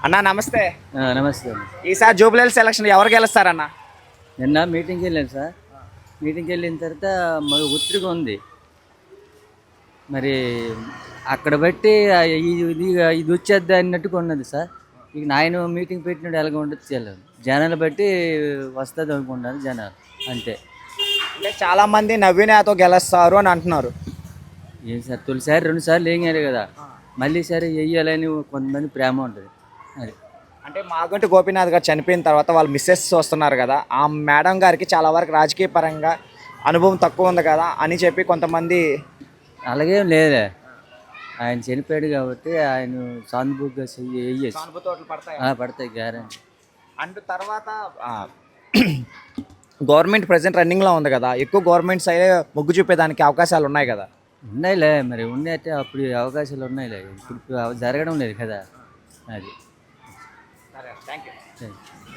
అన్నా నమస్తే. నమస్తే అండి. ఈసారి జూబ్లీ సెలక్షన్ ఎవరు గెలుస్తారన్న? నిన్న మీటింగ్కి వెళ్ళాను సార్. మీటింగ్కి వెళ్ళిన తర్వాత మాకు ఒత్తిడిగా ఉంది. మరి అక్కడ బట్టి ఇది వచ్చేద్దా అన్నట్టుగా ఉన్నది సార్. ఇక నాయన మీటింగ్ పెట్టినప్పుడు ఎలాగ ఉండదు తెలియదు. జనాలు బట్టి వస్తుంది అనుకుంటాను జనాలు అంతే. అంటే చాలా మంది నవీన్ యాదవ్ గెలుస్తారు అని అంటున్నారు. ఏం సార్ తొలిసారి 2 సార్లు వేయాలి కదా, మళ్ళీ సరే వేయాలని కొంతమంది ప్రేమ ఉంటుంది. అది అంటే మాగంటి గోపీనాథ్ గారు చనిపోయిన తర్వాత వాళ్ళు మిస్సెస్ వస్తున్నారు కదా, ఆ మేడం గారికి చాలా వరకు రాజకీయ పరంగా అనుభవం తక్కువ ఉంది కదా అని చెప్పి కొంతమంది. అలాగేం లేదే, ఆయన చనిపోయాడు కాబట్టి ఆయన సానుభూతిగా వేయచ్చు. సానుభూతి పడతాయి. పడతాయి గ్యారెంటీ. అండ్ తర్వాత గవర్నమెంట్ ప్రజెంట్ రన్నింగ్లో ఉంది కదా, ఎక్కువ గవర్నమెంట్ సైడ్ మొగ్గు చూపేదానికి అవకాశాలు ఉన్నాయి కదా. ఉన్నాయిలే, మరి ఉన్నాయంటే అప్పుడు అవకాశాలు ఉన్నాయిలే, ఇప్పుడు జరగడం లేదు కదా. అది సరే, థ్యాంక్ యూ. సరే.